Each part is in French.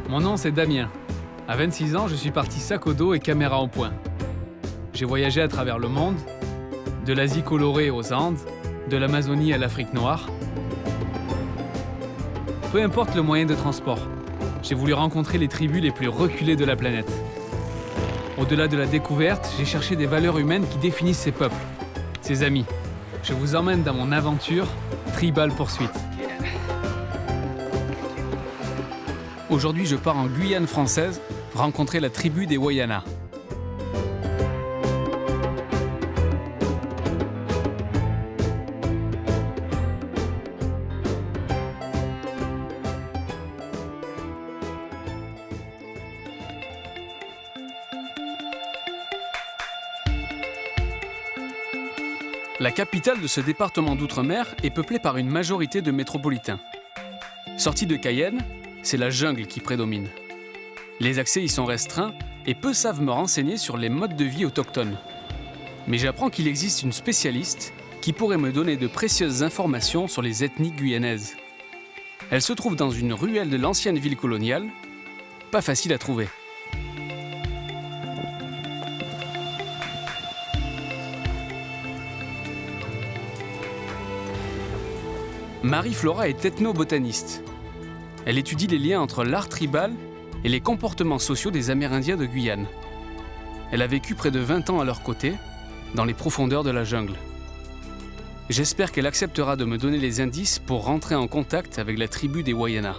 Mon nom c'est Damien. À 26 ans, je suis parti sac au dos et caméra au point. J'ai voyagé à travers le monde, de l'Asie colorée aux Andes, de l'Amazonie à l'Afrique noire. Peu importe le moyen de transport, j'ai voulu rencontrer les tribus les plus reculées de la planète. Au-delà de la découverte, j'ai cherché des valeurs humaines qui définissent ces peuples, ces amis. Je vous emmène dans mon aventure Tribal Pursuit. Aujourd'hui, je pars en Guyane française rencontrer la tribu des Wayana. La capitale de ce département d'outre-mer est peuplée par une majorité de métropolitains. Sorti de Cayenne, c'est la jungle qui prédomine. Les accès y sont restreints et peu savent me renseigner sur les modes de vie autochtones. Mais j'apprends qu'il existe une spécialiste qui pourrait me donner de précieuses informations sur les ethnies guyanaises. Elle se trouve dans une ruelle de l'ancienne ville coloniale, pas facile à trouver. Marie-Flora est ethnobotaniste. Elle étudie les liens entre l'art tribal et les comportements sociaux des Amérindiens de Guyane. Elle a vécu près de 20 ans à leur côté, dans les profondeurs de la jungle. J'espère qu'elle acceptera de me donner les indices pour rentrer en contact avec la tribu des Wayana.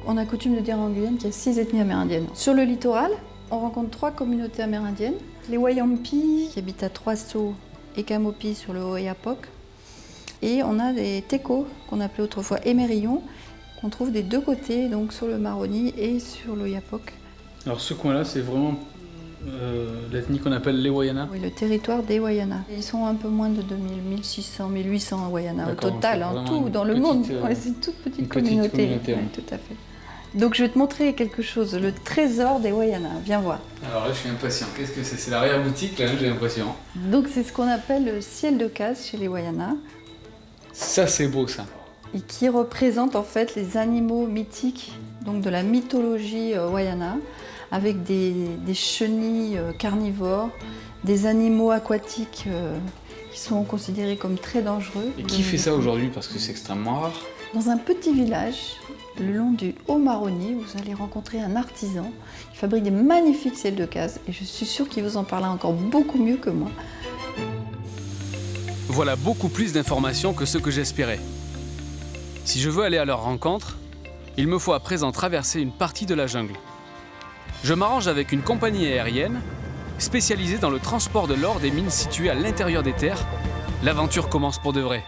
On a coutume de dire en Guyane qu'il y a 6 ethnies amérindiennes. Sur le littoral, on rencontre 3 communautés amérindiennes. Les Wayampi, qui habitent à Trois-Sauts, et Camopi sur le Oyapock. Et on a des Tekos, qu'on appelait autrefois Émerillons, qu'on trouve des deux côtés, donc sur le Maroni et sur l'Oyapock. Alors ce coin-là, c'est vraiment l'ethnie qu'on appelle les Wayana. Oui, le territoire des Wayana. Ils sont un peu moins de 2000, 1600, 1800 Wayana au total, en tout, dans le monde. Ouais, c'est une toute petite communauté. Ouais. Oui, tout à fait. Donc je vais te montrer quelque chose, le trésor des Wayana. Viens voir. Alors là, je suis impatient. Qu'est-ce que c'est? C'est l'arrière-boutique, là, j'ai l'impression. Donc c'est ce qu'on appelle le ciel de case chez les Wayana. Ça, c'est beau, ça. Et qui représente en fait les animaux mythiques donc de la mythologie Wayana, avec des chenilles carnivores, des animaux aquatiques qui sont considérés comme très dangereux. Et qui fait ça aujourd'hui? Parce que c'est extrêmement rare. Dans un petit village, le long du Haut-Maroni, vous allez rencontrer un artisan qui fabrique des magnifiques selles de case. Et je suis sûre qu'il vous en parlera encore beaucoup mieux que moi. Voilà beaucoup plus d'informations que ce que j'espérais. Si je veux aller à leur rencontre, il me faut à présent traverser une partie de la jungle. Je m'arrange avec une compagnie aérienne spécialisée dans le transport de l'or des mines situées à l'intérieur des terres. L'aventure commence pour de vrai.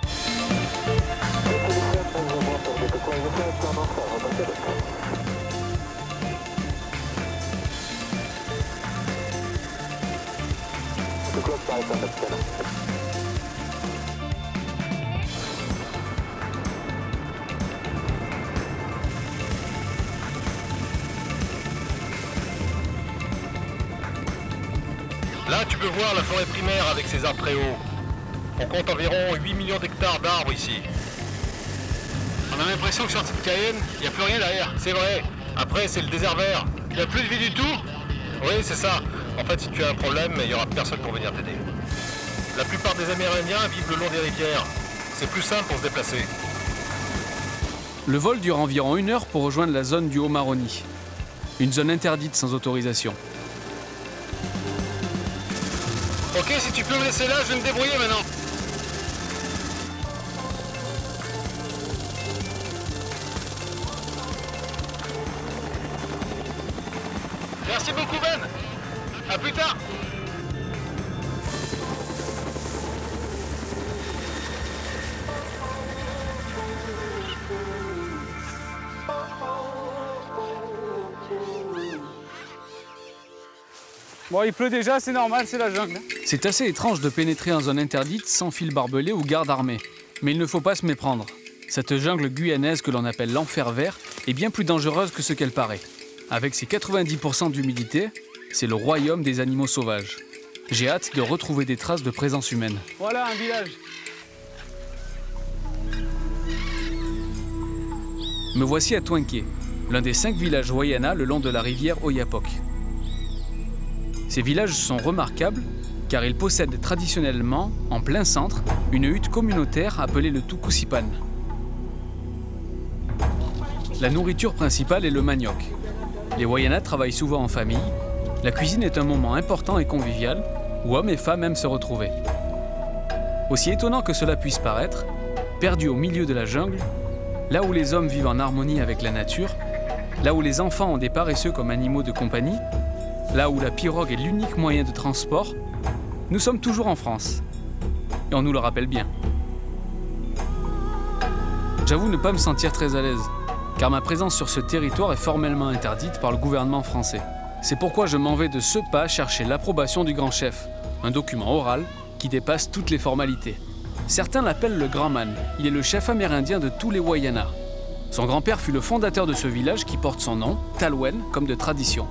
Là, tu peux voir la forêt primaire avec ses arbres très hauts. On compte environ 8 millions d'hectares d'arbres ici. On a l'impression que sur cette Cayenne, il n'y a plus rien derrière. C'est vrai. Après, c'est le désert vert. Il n'y a plus de vie du tout. Oui, c'est ça. En fait, si tu as un problème, il n'y aura personne pour venir t'aider. La plupart des Amérindiens vivent le long des rivières. C'est plus simple pour se déplacer. Le vol dure environ 1 heure pour rejoindre la zone du Haut-Maroni, une zone interdite sans autorisation. Ok, si tu peux me laisser là, je vais me débrouiller maintenant. Merci beaucoup Ben. À plus tard. Bon, il pleut déjà, c'est normal, c'est la jungle. C'est assez étrange de pénétrer en zone interdite sans fil barbelé ou garde armée. Mais il ne faut pas se méprendre. Cette jungle guyanaise que l'on appelle l'enfer vert est bien plus dangereuse que ce qu'elle paraît. Avec ses 90% d'humidité, c'est le royaume des animaux sauvages. J'ai hâte de retrouver des traces de présence humaine. Voilà un village. Me voici à Twinké, l'un des 5 villages Wayana le long de la rivière Oyapock. Ces villages sont remarquables car ils possèdent traditionnellement, en plein centre, une hutte communautaire appelée le Tukusipan. La nourriture principale est le manioc. Les Wayana travaillent souvent en famille. La cuisine est un moment important et convivial où hommes et femmes aiment se retrouver. Aussi étonnant que cela puisse paraître, perdus au milieu de la jungle, là où les hommes vivent en harmonie avec la nature, là où les enfants ont des paresseux comme animaux de compagnie, là où la pirogue est l'unique moyen de transport, nous sommes toujours en France. Et on nous le rappelle bien. J'avoue ne pas me sentir très à l'aise, car ma présence sur ce territoire est formellement interdite par le gouvernement français. C'est pourquoi je m'en vais de ce pas chercher l'approbation du grand chef, un document oral qui dépasse toutes les formalités. Certains l'appellent le Grand Man. Il est le chef amérindien de tous les Wayana. Son grand-père fut le fondateur de ce village qui porte son nom, Talwen, comme de tradition.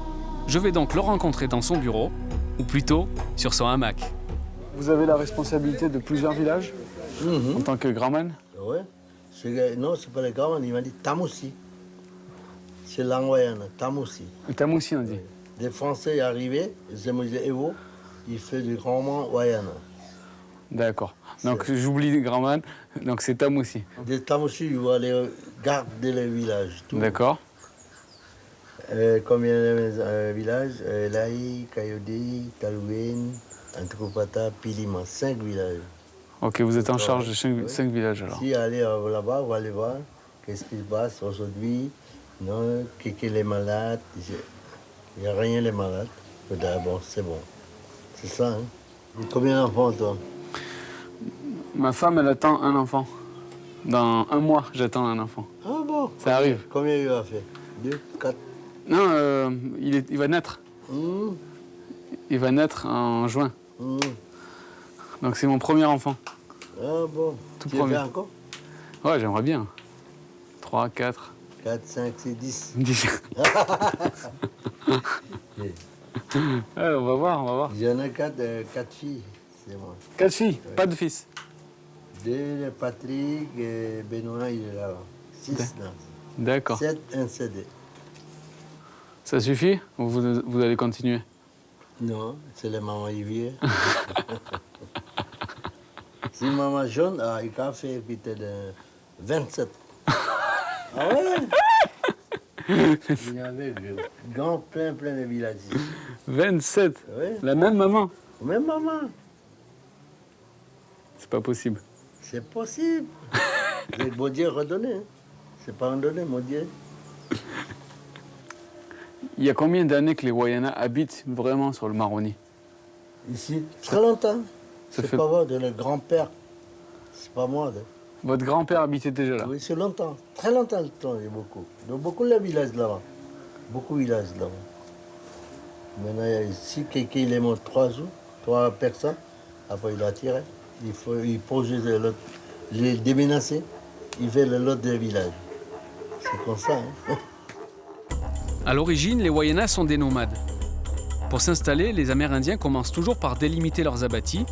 Je vais donc le rencontrer dans son bureau, ou plutôt sur son hamac. Vous avez la responsabilité de plusieurs villages en tant que Grand Man? Ouais. Non, c'est pas le Grand Man, il m'a dit Tamoussi. C'est langue Wayana, Tamoussi. Tamoussi, on dit. Des Français arrivaient, ils me disaient Evo, il fait du Grand Man Wayana. D'accord. Donc j'oublie Grand Man, donc c'est Tamoussi. Des Tamoussi, ils vont aller garder les villages. D'accord. Combien de villages Laï, Kayodi, Talouine, Antikopata, Pilima, 5 villages. Ok, vous êtes en charge de 5 villages alors. Si allez là-bas, on va aller voir qu'est-ce qui se passe aujourd'hui, non, qui les malades. Il n'y a rien les malades. Bon, c'est bon. C'est ça, hein. Et combien d'enfants, toi? Ma femme, elle attend un enfant. Dans 1 mois, j'attends un enfant. Ah bon? Ça arrive. Combien il a fait? 2, 4? Non, il va naître. Il va naître en juin. Donc c'est mon premier enfant. Ah bon? Tout tu premier. le fais encore? Ouais, j'aimerais bien. 3, 4. 4, 5, 6, 10. 10. Ouais, on va voir. Il y en a 4 filles, c'est moi. 4 filles, pas de fils. 2, Patrick, et Benoît, il est là. 6, là. D'accord. 7, un CD. Ça suffit ou vous allez continuer? Non, c'est les mamans Yvier. Si maman jaune, il a fait peut-être 27. Ah ouais? Il y avait grand plein de villages ici. 27. Ouais. La même maman? Même maman. C'est pas possible. C'est possible. Le bon Dieu redonné. Hein. C'est pas redonné, mon Dieu. Il y a combien d'années que les Wayana habitent vraiment sur le Maroni? Ici, très longtemps. Ça C'est fait- pas moi, de le grand-père. C'est pas moi. Votre grand-père habitait déjà là? Oui, c'est longtemps. Très longtemps, il y a beaucoup. Donc, beaucoup de villages là-bas. Beaucoup de villages là-bas. Maintenant, il y a ici, quelqu'un il est mort 3 jours, 3 personnes. Après, il a tiré. Il pose les déménager. Il fait le lot des villages. C'est comme ça. Hein? À l'origine, les Wayana sont des nomades. Pour s'installer, les Amérindiens commencent toujours par délimiter leurs abatis,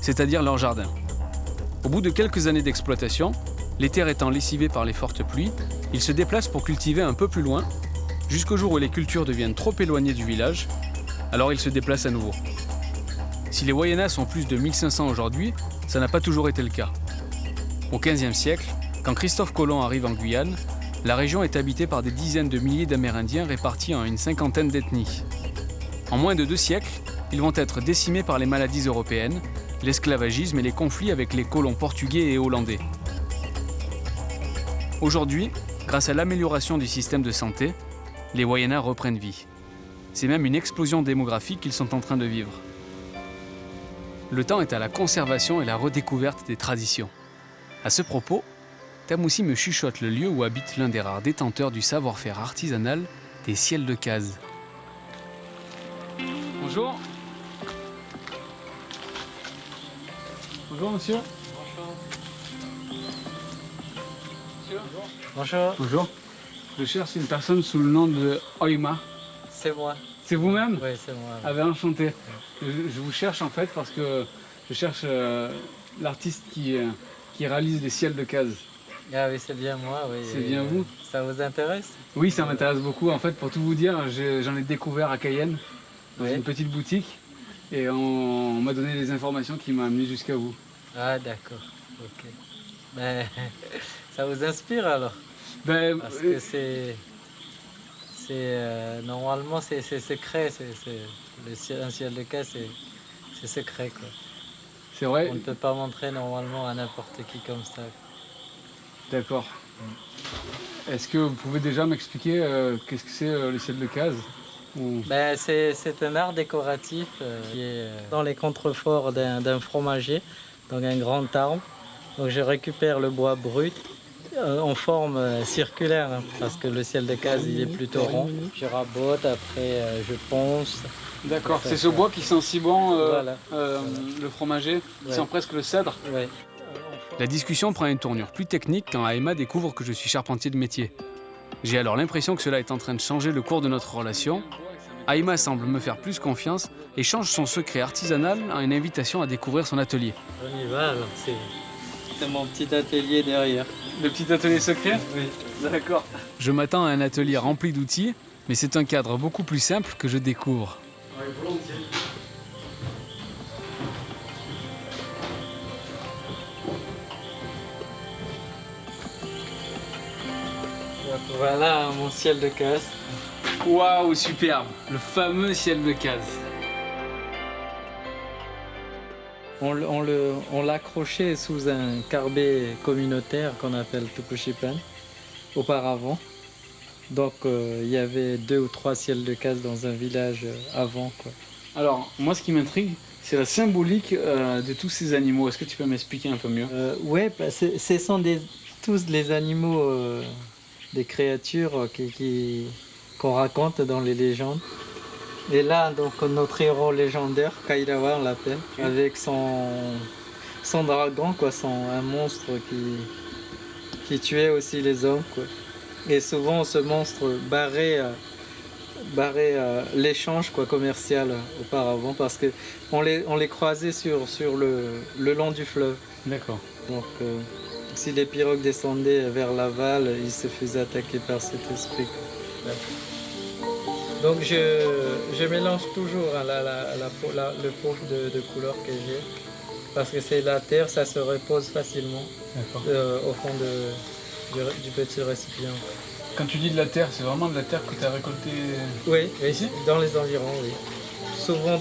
c'est-à-dire leurs jardins. Au bout de quelques années d'exploitation, les terres étant lessivées par les fortes pluies, ils se déplacent pour cultiver un peu plus loin, jusqu'au jour où les cultures deviennent trop éloignées du village, alors ils se déplacent à nouveau. Si les Wayana sont plus de 1500 aujourd'hui, ça n'a pas toujours été le cas. Au XVe siècle, quand Christophe Colomb arrive en Guyane, la région est habitée par des dizaines de milliers d'Amérindiens répartis en une cinquantaine d'ethnies. En moins de 2 siècles, ils vont être décimés par les maladies européennes, l'esclavagisme et les conflits avec les colons portugais et hollandais. Aujourd'hui, grâce à l'amélioration du système de santé, les Wayana reprennent vie. C'est même une explosion démographique qu'ils sont en train de vivre. Le temps est à la conservation et la redécouverte des traditions. À ce propos, Tamoussi me chuchote le lieu où habite l'un des rares détenteurs du savoir-faire artisanal des ciels de case. Bonjour. Bonjour monsieur. Bonjour, Bonjour. Je cherche une personne sous le nom de Oima. c'est moi. C'est vous-même? Oui, c'est moi. Ah ben enchanté. Je vous cherche en fait parce que je cherche l'artiste qui réalise les ciels de case. Ah oui, c'est bien moi, oui. C'est bien vous. Ça vous intéresse? Oui, ça m'intéresse beaucoup. En fait, pour tout vous dire, j'en ai découvert à Cayenne, dans Oui. une petite boutique, et on m'a donné des informations qui m'ont amené jusqu'à vous. Ah d'accord, ok. Ben, ça vous inspire alors? Ben, Parce que normalement c'est secret, un ciel de cas c'est secret quoi. c'est vrai. On ne peut pas montrer normalement à n'importe qui comme ça. D'accord. Est-ce que vous pouvez déjà m'expliquer qu'est-ce que c'est le ciel de case ou... Ben, c'est un art décoratif qui est dans les contreforts d'un fromager, donc un grand arbre. Donc je récupère le bois brut en forme circulaire, hein, parce que le ciel de case il est plutôt rond. Je rabote, après je ponce. D'accord, c'est ce bois qui sent si bon, Voilà. le fromager, qui Ouais. sent presque le cèdre. Ouais. La discussion prend une tournure plus technique quand Aïma découvre que je suis charpentier de métier. J'ai alors l'impression que cela est en train de changer le cours de notre relation. Aïma semble me faire plus confiance et change son secret artisanal en une invitation à découvrir son atelier. On y va alors, c'est mon petit atelier derrière. Le petit atelier secret? Oui. D'accord. Je m'attends à un atelier rempli d'outils, mais c'est un cadre beaucoup plus simple que je découvre. Ouais, volontiers. Donc, voilà mon ciel de case. Waouh, superbe! Le fameux ciel de case. On l'accrochait sous un carbet communautaire qu'on appelle Tukushipan auparavant. Donc il y avait 2 ou 3 ciels de case dans un village avant quoi. Alors, moi, ce qui m'intrigue, c'est la symbolique de tous ces animaux. Est-ce que tu peux m'expliquer un peu mieux? Ouais, bah, ce sont tous les animaux, des créatures qu'on raconte dans les légendes. Et là, donc, notre héros légendaire, Kairawa, on l'appelle, avec son dragon, quoi, un monstre qui tuait aussi les hommes, quoi. Et souvent, ce monstre barrait l'échange quoi, commercial auparavant, parce qu'on les croisait sur le long du fleuve. D'accord. Donc, si les pirogues descendaient vers l'aval, ils se faisaient attaquer par cet esprit. Donc je mélange toujours hein, le pot de couleur que j'ai, parce que c'est la terre, ça se repose facilement au fond du petit récipient. Quand tu dis de la terre, c'est vraiment de la terre que tu as récoltée Oui, ici? dans les environs, oui. Souvent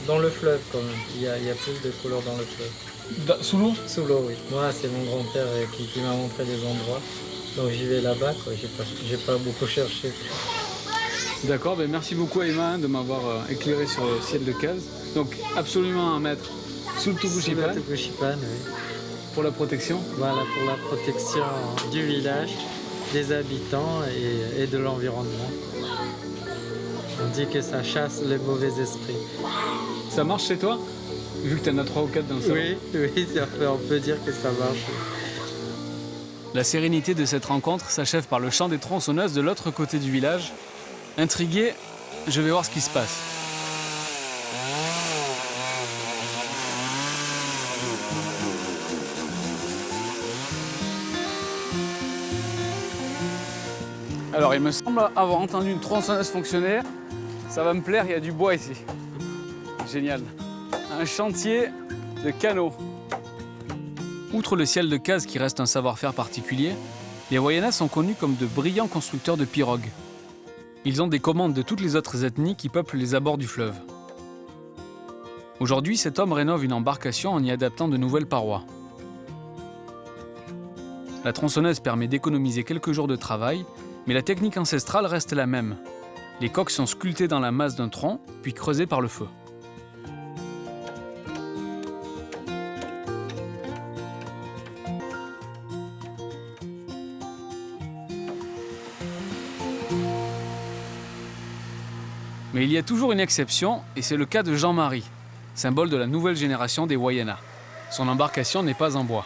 dans le fleuve quand même, il y a plus de couleurs dans le fleuve. Sous l'eau? Sous l'eau, oui. Moi, c'est mon grand-père qui m'a montré des endroits. Donc j'y vais là-bas, quoi. J'ai pas beaucoup cherché. D'accord, ben merci beaucoup Aïma de m'avoir éclairé sur le ciel de case. Donc absolument à mettre sous le Tukushipan Sous le Tukushipan, oui. pour la protection. Voilà, pour la protection du village, des habitants et de l'environnement. On dit que ça chasse les mauvais esprits. Ça marche chez toi? Vu que tu en as 3 ou 4 dans le salon. Oui, on peut dire que ça marche. La sérénité de cette rencontre s'achève par le chant des tronçonneuses de l'autre côté du village. Intrigué, je vais voir ce qui se passe. Alors il me semble avoir entendu une tronçonneuse fonctionner. Ça va me plaire, il y a du bois ici. Génial. Un chantier de canaux. Outre le ciel de case qui reste un savoir-faire particulier, les Wayanas sont connus comme de brillants constructeurs de pirogues. Ils ont des commandes de toutes les autres ethnies qui peuplent les abords du fleuve. Aujourd'hui, cet homme rénove une embarcation en y adaptant de nouvelles parois. La tronçonneuse permet d'économiser quelques jours de travail, mais la technique ancestrale reste la même. Les coques sont sculptées dans la masse d'un tronc, puis creusées par le feu. Mais il y a toujours une exception, et c'est le cas de Jean-Marie, symbole de la nouvelle génération des Wayanas. Son embarcation n'est pas en bois.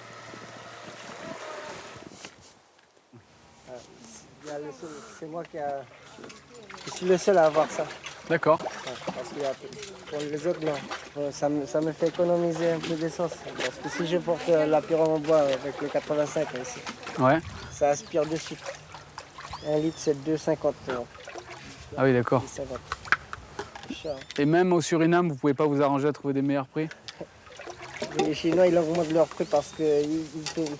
C'est moi qui suis le seul à avoir ça. D'accord. Ouais, parce que pour les autres, non. Ça me fait économiser un peu d'essence. Parce que si je porte la pirogue en bois avec le 85 ici, Ouais. ça aspire de suite. 1 litre, c'est 2,50 €. Ah oui, d'accord. 2,50. C'est cher. Et même au Suriname, vous pouvez pas vous arranger à trouver des meilleurs prix? Les Chinois, ils augmentent leur prix parce qu'ils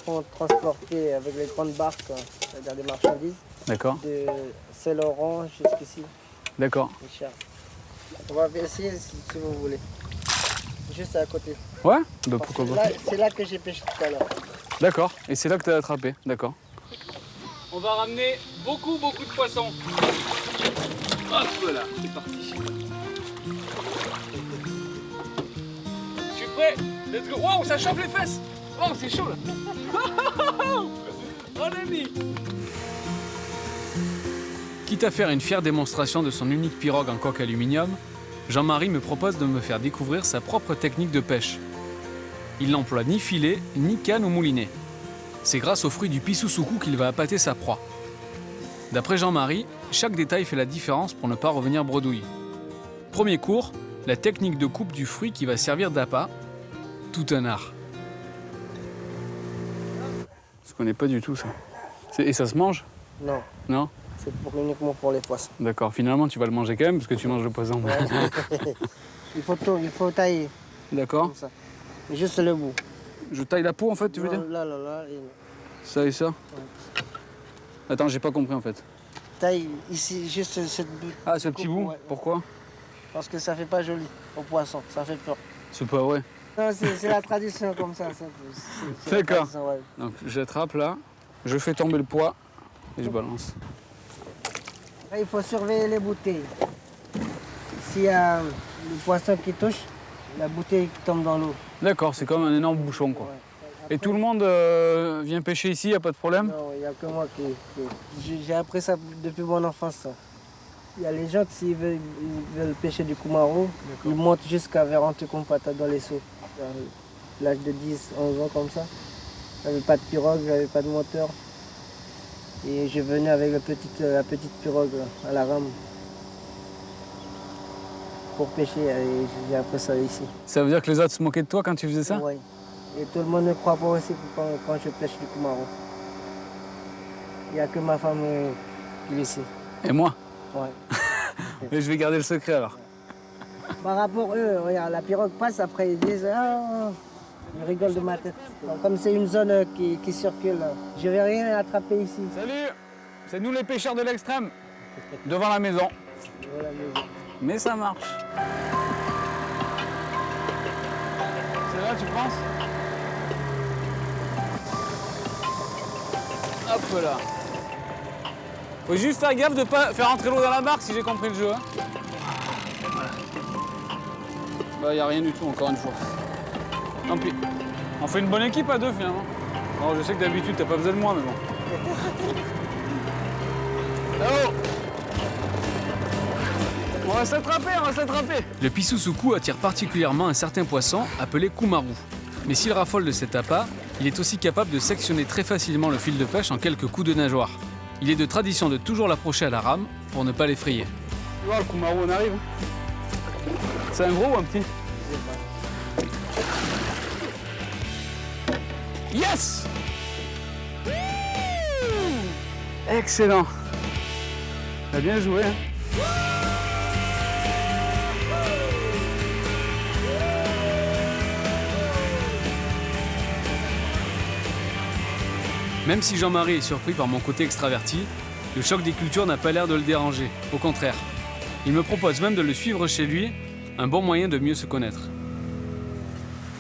font transporter avec les grandes barques, c'est-à-dire des marchandises, D'accord. de Saint-Laurent jusqu'ici. D'accord. C'est cher. On va essayer si vous voulez. Juste à côté. Ouais? Bah, Parce pourquoi que pas. là, c'est là que j'ai pêché tout à l'heure. D'accord. Et c'est là que tu as attrapé. D'accord. On va ramener beaucoup de poissons. Hop, voilà, c'est parti. Je suis prêt. Let's go. Wow, ça chauffe les fesses. Oh, c'est chaud là. Oh l'ami. Quitte à faire une fière démonstration de son unique pirogue en coque aluminium, Jean-Marie me propose de me faire découvrir sa propre technique de pêche. Il n'emploie ni filet, ni canne ou moulinet. C'est grâce au fruit du pisou-soukou qu'il va appâter sa proie. D'après Jean-Marie, chaque détail fait la différence pour ne pas revenir bredouille. Premier cours, la technique de coupe du fruit qui va servir d'appât. Tout un art. Je connais pas du tout ça. Et ça se mange? Non, Non? c'est uniquement pour les poissons. D'accord. Finalement, tu vas le manger quand même parce que tu manges le poisson. Il faut tailler D'accord. comme ça. Juste le bout. Je taille la peau en fait, tu veux dire? Là, là, là. Et Ça et ça? Attends, j'ai pas compris en fait. taille ici, juste cette bout. Ah, ce petit bout? Ouais. Pourquoi? Parce que ça fait pas joli au poisson, ça fait peur. C'est pas vrai. Non, c'est la tradition comme ça. C'est la D'accord. tradition, ouais. Donc j'attrape là, je fais tomber le poids et je balance. Là, il faut surveiller les bouteilles. S'il y a le poisson qui touche, la bouteille qui tombe dans l'eau. D'accord, c'est comme un énorme bouchon quoi. Ouais. Et tout le monde vient pêcher ici, y a pas de problème? Non, il n'y a que moi j'ai appris ça depuis mon enfance. Ça. Il y a les gens qui s'ils veulent pêcher du kumaro, ils montent jusqu'à vers Antukumpata dans les seaux. À l'âge de 10, 11 ans comme ça. J'avais pas de pirogue, j'avais pas de moteur. Et je venais avec la petite pirogue là, à la rame pour pêcher et j'ai appris ça ici. Ça veut dire que les autres se moquaient de toi quand tu faisais ça? Ouais. Et tout le monde ne croit pas aussi quand je pêche du kumaro. Il n'y a que ma femme qui le sait. Et moi? Ouais. Mais je vais garder le secret alors. Par rapport à eux, regarde, la pirogue passe, après ils disent ah, ils rigolent de ma tête. Donc, comme c'est une zone qui circule, je ne vais rien attraper ici. Salut! C'est nous les pêcheurs de l'extrême, devant la maison. Voilà, Mais ça marche. C'est là, tu penses? Hop là. Faut juste faire gaffe de pas faire entrer l'eau dans la barque si j'ai compris le jeu. Hein. Bah y a rien du tout encore une fois. Tant pis. On fait une bonne équipe à deux finalement. Bon, je sais que d'habitude t'as pas besoin de moi mais bon. Oh, on va s'attraper. Le pisou-soukou attire particulièrement un certain poisson appelé kumaru. Mais s'il raffole de cet appât, il est aussi capable de sectionner très facilement le fil de pêche en quelques coups de nageoire. Il est de tradition de toujours l'approcher à la rame pour ne pas l'effrayer. Tu vois, le kumaru, on arrive. C'est un gros ou un petit? Yes! Excellent. T'as bien joué. Hein? Même si Jean-Marie est surpris par mon côté extraverti, le choc des cultures n'a pas l'air de le déranger. Au contraire. Il me propose même de le suivre chez lui, un bon moyen de mieux se connaître.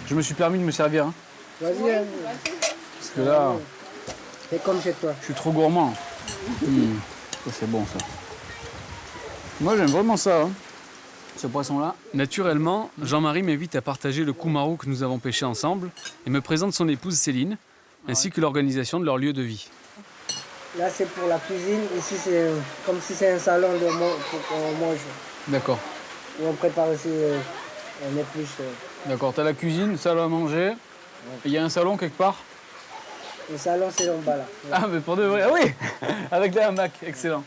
Je me suis permis de me servir. Hein, Vas-y, hein. parce que là, C'est comme chez toi. je suis trop gourmand. Ça, c'est bon ça. Moi j'aime vraiment ça, hein, ce poisson-là. Naturellement, Jean-Marie m'invite à partager le kumaru que nous avons pêché ensemble et me présente son épouse Céline, ainsi que l'organisation de leur lieu de vie. Là, c'est pour la cuisine. Ici, c'est comme si c'est un salon pour qu'on mange. D'accord. Où on prépare aussi un épluche. D'accord, t'as la cuisine, salle à manger. Il y a un salon quelque part. Le salon, c'est en bas là. Ah mais pour de vrai, ah oui. Avec des hamacs, excellent.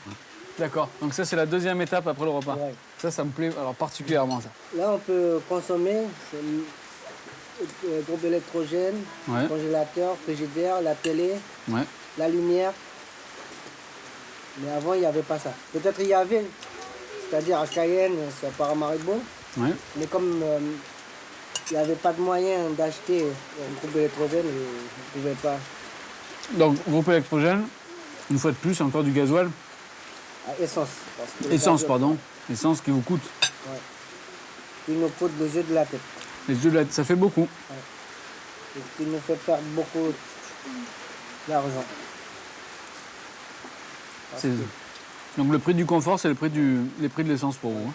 D'accord. Donc ça, c'est la deuxième étape après le repas. Ouais. Ça me plaît alors particulièrement, ça. Là, on peut consommer groupe électrogène, Ouais. congélateur, frigidaire, la télé, Ouais. la lumière. Mais avant, il n'y avait pas ça. Peut-être il y avait, c'est-à-dire à Cayenne, c'est à Paramaribo. Ouais. Mais comme il n'y avait pas de moyen d'acheter un groupe électrogène, on ne pouvait pas. Donc, groupe électrogène, une fois de plus, encore du gasoil. À essence. Parce que le Essence, gaz- pardon. Essence qui vous coûte. Qui nous coûte les yeux de la tête. Les yeux de la... Ça fait beaucoup. Et qui nous fait perdre beaucoup d'argent. Parce C'est- que- Donc le prix du confort, c'est les prix de l'essence pour vous.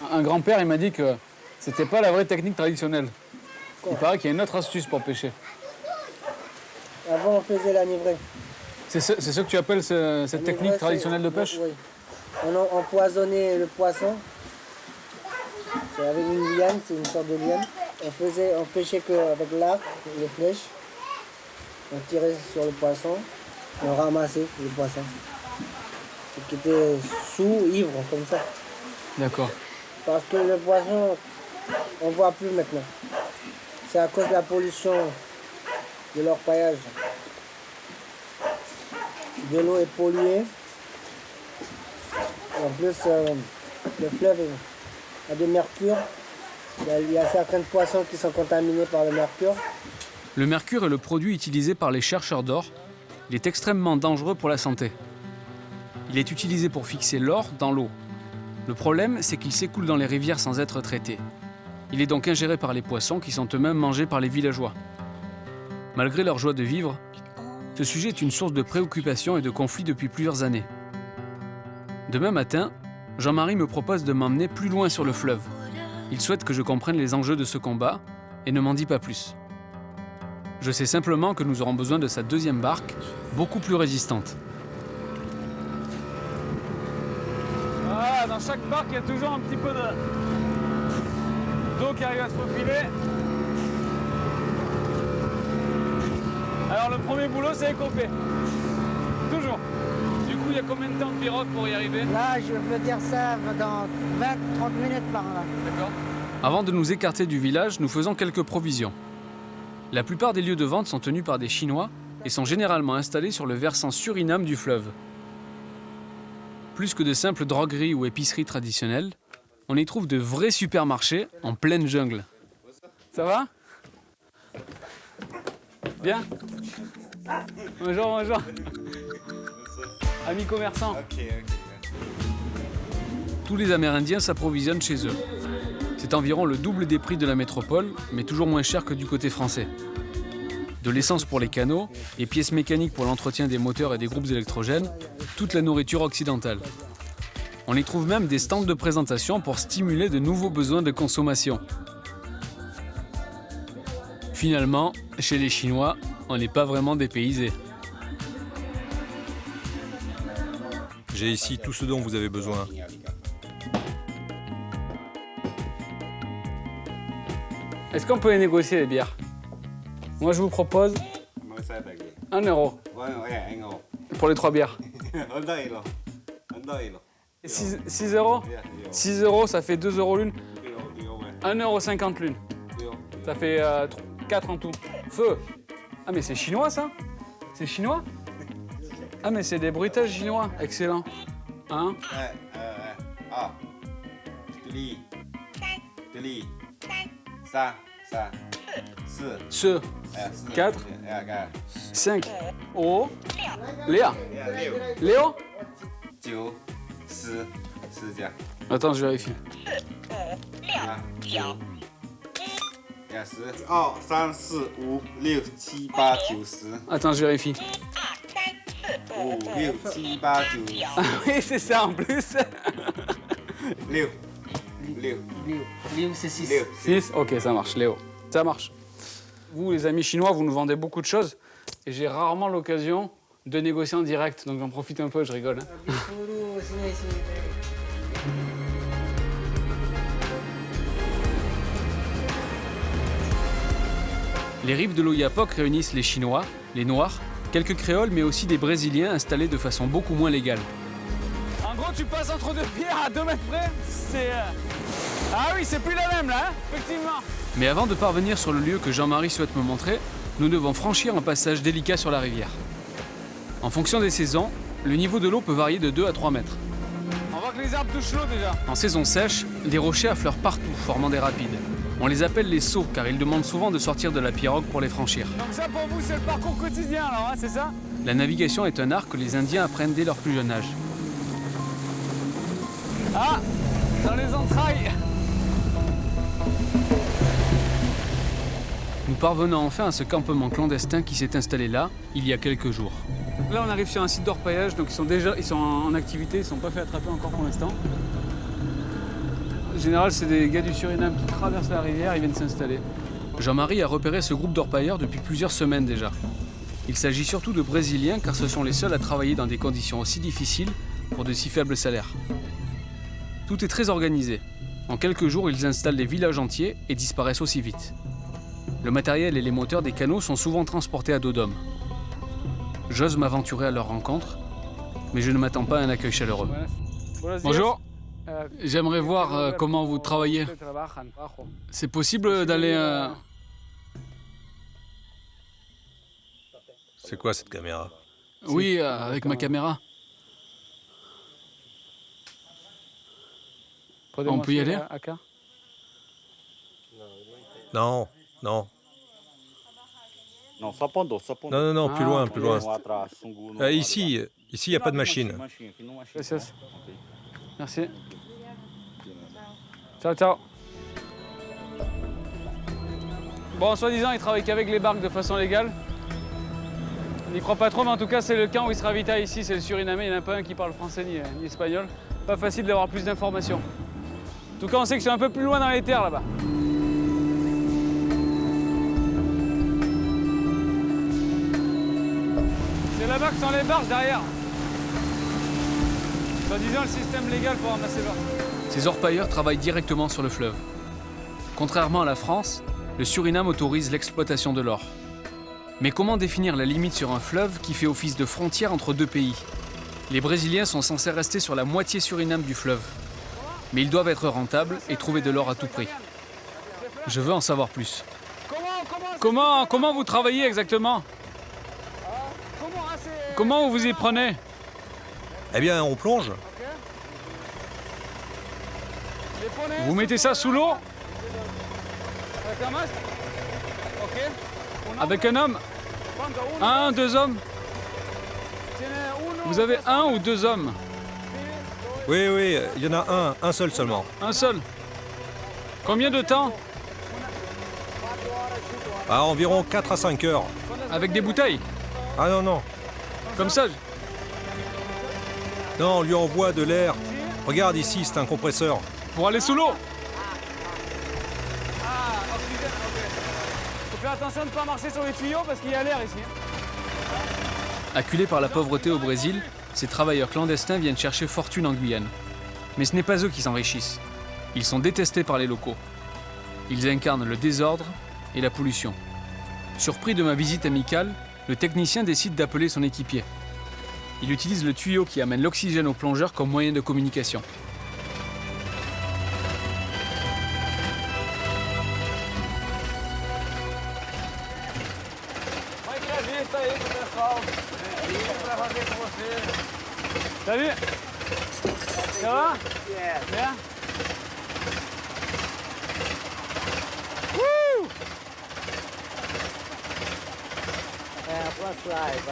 Hein. Un grand-père, il m'a dit que c'était pas la vraie technique traditionnelle. Il paraît qu'il y a une autre astuce pour pêcher. Avant, on faisait la livrée. C'est ce que tu appelles cette La technique livrée, traditionnelle de c'est- pêche? Oui. On empoisonnait le poisson. C'est avec une liane, c'est une sorte de liane. On pêchait qu'avec l'arc, les flèches. On tirait sur le poisson. On ramassait le poisson. Et qui était sous, ivre, comme ça. D'accord. Parce que le poisson, on ne voit plus maintenant. C'est à cause de la pollution de l'orpaillage. De l'eau est polluée. En plus, le fleuve a du mercure. Il y a certains poissons qui sont contaminés par le mercure. Le mercure est le produit utilisé par les chercheurs d'or. Il est extrêmement dangereux pour la santé. Il est utilisé pour fixer l'or dans l'eau. Le problème, c'est qu'il s'écoule dans les rivières sans être traité. Il est donc ingéré par les poissons qui sont eux-mêmes mangés par les villageois. Malgré leur joie de vivre, ce sujet est une source de préoccupation et de conflits depuis plusieurs années. Demain matin, Jean-Marie me propose de m'emmener plus loin sur le fleuve. Il souhaite que je comprenne les enjeux de ce combat et ne m'en dit pas plus. Je sais simplement que nous aurons besoin de sa deuxième barque, beaucoup plus résistante. Ah, dans chaque barque, il y a toujours un petit peu d'eau qui arrive à se faufiler. Alors le premier boulot, c'est écoper. Toujours. Du coup, il y a combien de temps de pirogue pour y arriver? Là, je peux dire ça dans 20-30 minutes par là. D'accord. Avant de nous écarter du village, nous faisons quelques provisions. La plupart des lieux de vente sont tenus par des Chinois et sont généralement installés sur le versant Suriname du fleuve. Plus que de simples drogueries ou épiceries traditionnelles, on y trouve de vrais supermarchés en pleine jungle. Ça va? Bien? Bonjour, bonjour. Amis commerçants. Tous les Amérindiens s'approvisionnent chez eux. C'est environ le double des prix de la métropole, mais toujours moins cher que du côté français. De l'essence pour les canaux, et pièces mécaniques pour l'entretien des moteurs et des groupes électrogènes, toute la nourriture occidentale. On y trouve même des stands de présentation pour stimuler de nouveaux besoins de consommation. Finalement, chez les Chinois, on n'est pas vraiment dépaysé. J'ai ici tout ce dont vous avez besoin. Est-ce qu'on peut les négocier les bières? Moi, je vous propose 1 euro pour les 3 bières. 6 euros? 6 euros, ça fait 2 euros l'une. 1,50 € l'une. Ça fait 4 en tout. Feu! Ah, mais c'est chinois ça? C'est chinois? Ah, mais c'est des bruitages chinois. Excellent. Hein? Ce. 4. 5 euros. Léa. Léo? Attends, je vérifie. 2、3、4、5、6、7、8、9、10。 Attends, je vérifie. 5、6、7、8、9、Ah oui, c'est ça en plus. 10。6。 Liu, c'est 6. 6, ok, ça marche, Léo. Ça marche. Vous, les amis chinois, vous nous vendez beaucoup de choses et j'ai rarement l'occasion de négocier en direct, donc j'en profite un peu, je rigole. Hein. Les rives de l'Oyapock réunissent les Chinois, les Noirs, quelques créoles mais aussi des Brésiliens installés de façon beaucoup moins légale. En gros, tu passes entre deux pierres à 2 mètres près. C'est... Ah oui, c'est plus la même là, hein, effectivement. Mais avant de parvenir sur le lieu que Jean-Marie souhaite me montrer, nous devons franchir un passage délicat sur la rivière. En fonction des saisons, le niveau de l'eau peut varier de 2 à 3 mètres. On voit que les arbres touchent l'eau déjà. En saison sèche, des rochers affleurent partout, formant des rapides. On les appelle les sauts, car ils demandent souvent de sortir de la pirogue pour les franchir. Donc ça pour vous, c'est le parcours quotidien alors, hein, c'est ça? La navigation est un art que les Indiens apprennent dès leur plus jeune âge. Ah, dans les entrailles. Nous parvenons enfin à ce campement clandestin qui s'est installé là, il y a quelques jours. Là, on arrive sur un site d'orpaillage, donc ils sont en activité, ils ne sont pas fait attraper encore pour l'instant. En général, c'est des gars du Suriname qui traversent la rivière, ils viennent s'installer. Jean-Marie a repéré ce groupe d'orpailleurs depuis plusieurs semaines déjà. Il s'agit surtout de Brésiliens car ce sont les seuls à travailler dans des conditions aussi difficiles pour de si faibles salaires. Tout est très organisé. En quelques jours, ils installent des villages entiers et disparaissent aussi vite. Le matériel et les moteurs des canots sont souvent transportés à dos d'homme. J'ose m'aventurer à leur rencontre, mais je ne m'attends pas à un accueil chaleureux. Bonjour, j'aimerais voir comment vous travaillez. C'est possible d'aller... C'est quoi cette caméra? Oui, avec ma caméra. On peut y aller? Non, non. Non, sapondo. Non, non, non, plus loin, ok. plus loin. Ici, il n'y a pas de machine. Gracias. Merci. Ciao, ciao. Bon, soi-disant, il travaille qu'avec les barques de façon légale. On n'y croit pas trop, mais en tout cas, c'est le camp où il se ravitaille ici, c'est le Surinamais. Il n'y en a pas un qui parle français ni espagnol. Pas facile d'avoir plus d'informations. En tout cas, on sait que c'est un peu plus loin dans les terres là-bas. C'est là-bas que sont les barges derrière. Soi-disant, le système légal pour ramasser l'or. Ces orpailleurs travaillent directement sur le fleuve. Contrairement à la France, le Suriname autorise l'exploitation de l'or. Mais comment définir la limite sur un fleuve qui fait office de frontière entre deux pays? Les Brésiliens sont censés rester sur la moitié Suriname du fleuve. Mais ils doivent être rentables et trouver de l'or à tout prix. Je veux en savoir plus. Comment vous travaillez exactement? Comment vous y prenez? Eh bien, on plonge. Vous mettez ça sous l'eau? Avec un masque? Avec un homme? 1, 2 hommes? Vous avez 1 ou 2 hommes? Oui, oui, il y en a un seul seulement. Un seul? Combien de temps? À environ 4 à 5 heures. Avec des bouteilles? Ah non, non. Comme ça? Non, on lui envoie de l'air. Regarde ici, c'est un compresseur. Pour aller sous l'eau? Faut faire attention de ne pas marcher sur les tuyaux parce qu'il y a l'air ici. Acculés par la pauvreté au Brésil, ces travailleurs clandestins viennent chercher fortune en Guyane. Mais ce n'est pas eux qui s'enrichissent. Ils sont détestés par les locaux. Ils incarnent le désordre et la pollution. Surpris de ma visite amicale, le technicien décide d'appeler son équipier. Il utilise le tuyau qui amène l'oxygène aux plongeurs comme moyen de communication. Salut! Ça va? Bien? Wouh!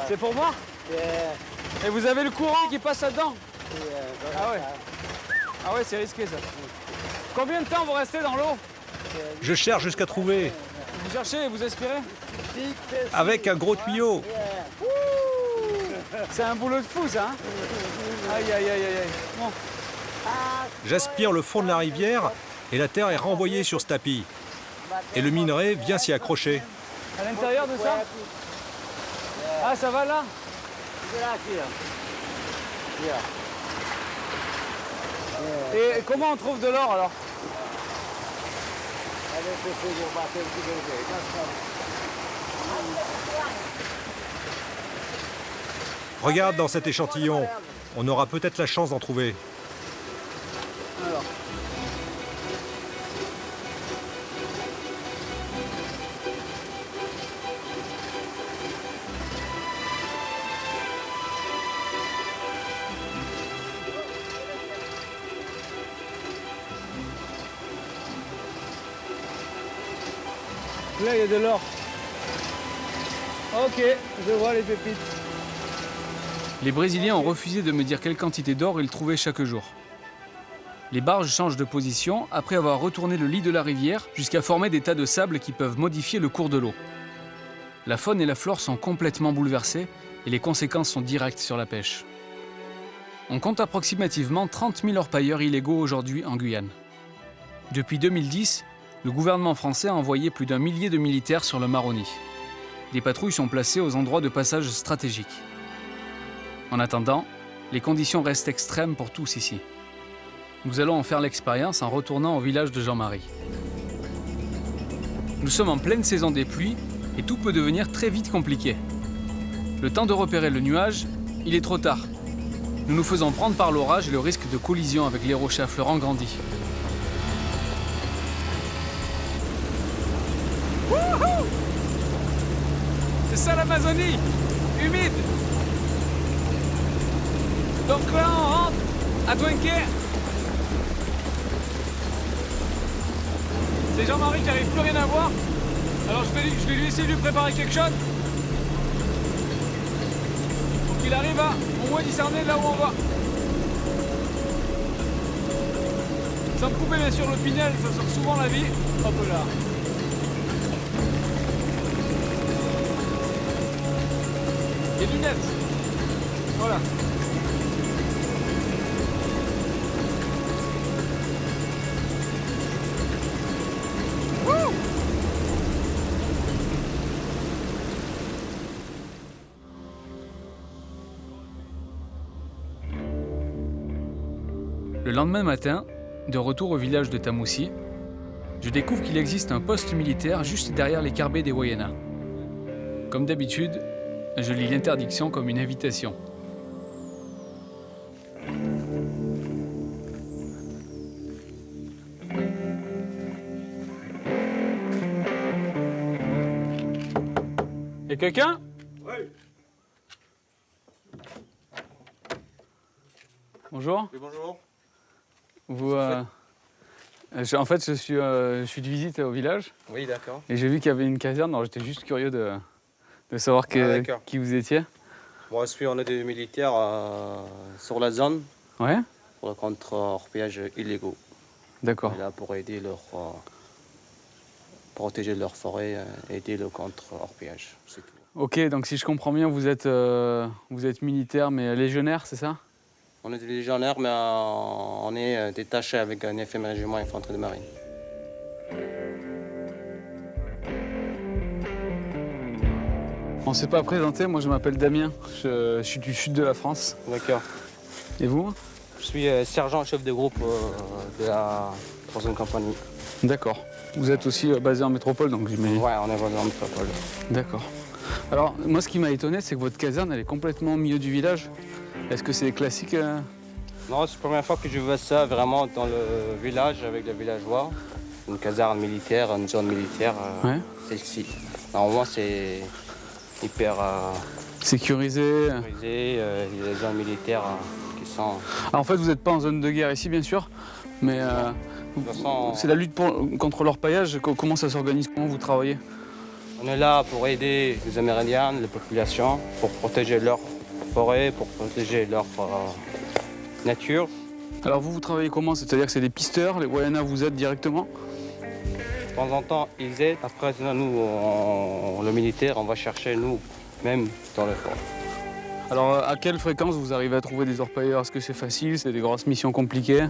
C'est pour moi? Et vous avez le courant qui passe là-dedans? Ah ouais. Ah ouais, c'est risqué ça. Combien de temps vous restez dans l'eau? Je cherche jusqu'à trouver. Vous cherchez et vous aspirez? Avec un gros tuyau. C'est un boulot de fou ça, hein? Aïe aïe aïe aïe aïe. Bon. J'aspire le fond de la rivière et la terre est renvoyée sur ce tapis. Et le minerai vient s'y accrocher. À l'intérieur de ça? Ah, ça va là? Et comment on trouve de l'or alors? Regarde dans cet échantillon. On aura peut-être la chance d'en trouver. Alors. Là, il y a de l'or. Ok, je vois les pépites. Les Brésiliens ont refusé de me dire quelle quantité d'or ils trouvaient chaque jour. Les barges changent de position après avoir retourné le lit de la rivière jusqu'à former des tas de sable qui peuvent modifier le cours de l'eau. La faune et la flore sont complètement bouleversées et les conséquences sont directes sur la pêche. On compte approximativement 30 000 orpailleurs illégaux aujourd'hui en Guyane. Depuis 2010, le gouvernement français a envoyé plus d'1 millier de militaires sur le Maroni. Des patrouilles sont placées aux endroits de passage stratégiques. En attendant, les conditions restent extrêmes pour tous ici. Nous allons en faire l'expérience en retournant au village de Jean-Marie. Nous sommes en pleine saison des pluies et tout peut devenir très vite compliqué. Le temps de repérer le nuage, il est trop tard. Nous nous faisons prendre par l'orage et le risque de collision avec les rochers affleurants grandit. Wouhou! C'est ça l'Amazonie, humide. Donc là on rentre à Douenque. C'est Jean-Marie qui n'arrive plus rien à voir. Alors je vais lui essayer de lui préparer quelque chose. Pour qu'il arrive à au moins discerner là où on va. Sans couper bien sûr le pinel, ça sort souvent la vie. Hop là. Les lunettes. Voilà. Wouh! Le lendemain matin, de retour au village de Tamoussi, je découvre qu'il existe un poste militaire juste derrière les carbets des Wayana. Comme d'habitude, je lis l'interdiction comme une invitation. Y'a quelqu'un? Oui. Bonjour. Oui, bonjour. Vous, en fait, je suis de visite au village. Oui, d'accord. Et j'ai vu qu'il y avait une caserne, alors j'étais juste curieux de savoir qui vous étiez. Moi, on est des militaires sur la zone Ouais. pour le contre-orpaillage illégaux. D'accord. On est là pour aider protéger leur forêt, aider le contre-orpaillage, c'est tout. Ok, donc si je comprends bien, vous êtes militaire mais légionnaire, c'est ça? On est des légionnaires, mais on est détaché avec un 9e régiment infanterie de marine. On s'est pas présenté, moi je m'appelle Damien, je suis du sud de la France. D'accord. Et vous? Je suis sergent chef de groupe de la 3e compagnie. D'accord. Vous êtes aussi basé en métropole, donc j'imagine. Ouais, on est basé en métropole. D'accord. Alors, moi, ce qui m'a étonné, c'est que votre caserne, elle est complètement au milieu du village. Est-ce que c'est classique Non, c'est la première fois que je vois ça vraiment dans le village avec les villageois. Une caserne militaire, une zone militaire, celle-ci. Normalement, c'est hyper sécurisé. sécurisé. Il y a des zones militaires qui sont... Ah, en fait, vous n'êtes pas en zone de guerre ici, bien sûr, mais c'est la lutte contre l'orpaillage. Comment ça s'organise? Comment vous travaillez? On est là pour aider les Amérindiens, les populations, pour protéger leur forêt, pour protéger leur nature. Alors vous travaillez comment? C'est-à-dire que c'est des pisteurs, les Wayana vous aident directement? De temps en temps, ils aident. Après, nous, le militaire, on va chercher nous-mêmes dans le fort. Alors à quelle fréquence vous arrivez à trouver des orpailleurs? Est-ce que c'est facile? C'est des grosses missions compliquées?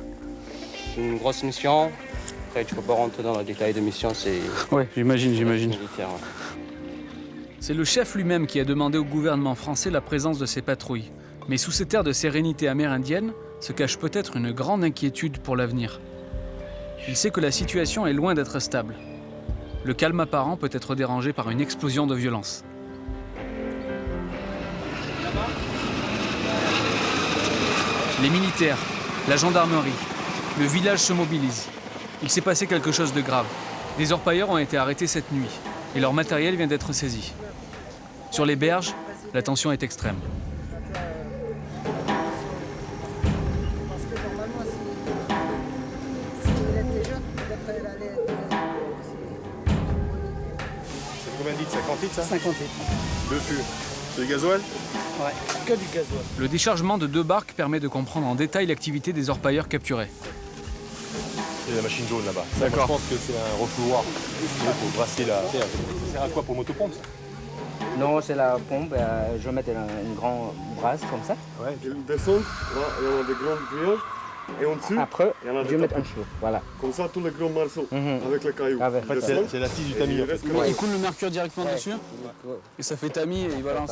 C'est une grosse mission. Après, tu ne peux pas rentrer dans le détail de mission, c'est... Ouais, j'imagine. militaire, ouais. C'est le chef lui-même qui a demandé au gouvernement français la présence de ces patrouilles. Mais sous cet air de sérénité amérindienne se cache peut-être une grande inquiétude pour l'avenir. Il sait que la situation est loin d'être stable. Le calme apparent peut être dérangé par une explosion de violence. Les militaires, la gendarmerie, le village se mobilise. Il s'est passé quelque chose de grave. Des orpailleurs ont été arrêtés cette nuit et leur matériel vient d'être saisi. Sur les berges, la tension est extrême. C'est combien de litres? 50 litres ça? 50 litres. De fût. C'est du gasoil? Ouais, que du gasoil. Le déchargement de 2 barques permet de comprendre en détail l'activité des orpailleurs capturés. Il y a la machine jaune là-bas. D'accord. Je pense que c'est un refouloir pour brasser la terre. Ça sert à quoi? Pour motopompe ça? Non, c'est la pompe. Je vais mettre une grande brasse comme ça. Ouais. Ils descendent, là, il y a des grands grillages, et en dessous, Après, il y en a je des vais mettre un tapis. chaud. Voilà. Comme ça, tous les grands morceaux, Mhm. avec les cailloux. Avec- Ils descendent, C'est l'assise du et tamis. il en fait. reste que Il coule le mercure directement dessus et ça fait tamis et il balance.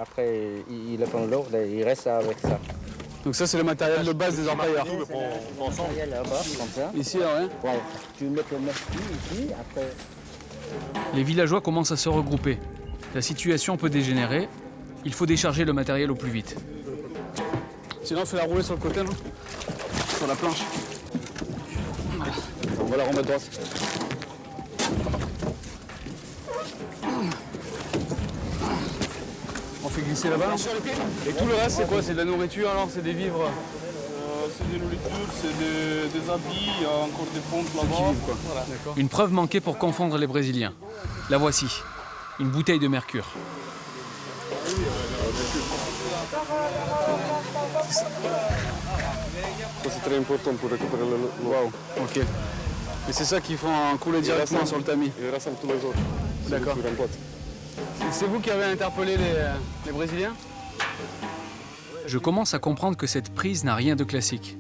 Après, il prend l'ordre et il reste avec ça. Donc ça c'est le matériel de base des orpailleurs. Tout, mais on prend ensemble. Là-bas, comme ça. Ici, là, ouais. Ouais. Tu mets le mercure ici, après. Les villageois commencent à se regrouper. La situation peut dégénérer. Il faut décharger le matériel au plus vite. Sinon, on fait la rouler sur le côté, non? Sur la planche. On va la remettre droite. On fait glisser là-bas. Et tout le reste, c'est quoi? C'est de la nourriture alors? C'est des vivres? C'est des nourritures, c'est des habits, il y a encore des pompes là-bas. Voilà. Une preuve manquée pour confondre les Brésiliens. La voici. Une bouteille de mercure. Ça, c'est très important pour récupérer l'eau. Waouh, ok. Et c'est ça qu'ils font couler directement sur le tamis. Il rassemble tous les autres. D'accord. Sur un pote. C'est vous qui avez interpellé les Brésiliens? Je commence à comprendre que cette prise n'a rien de classique.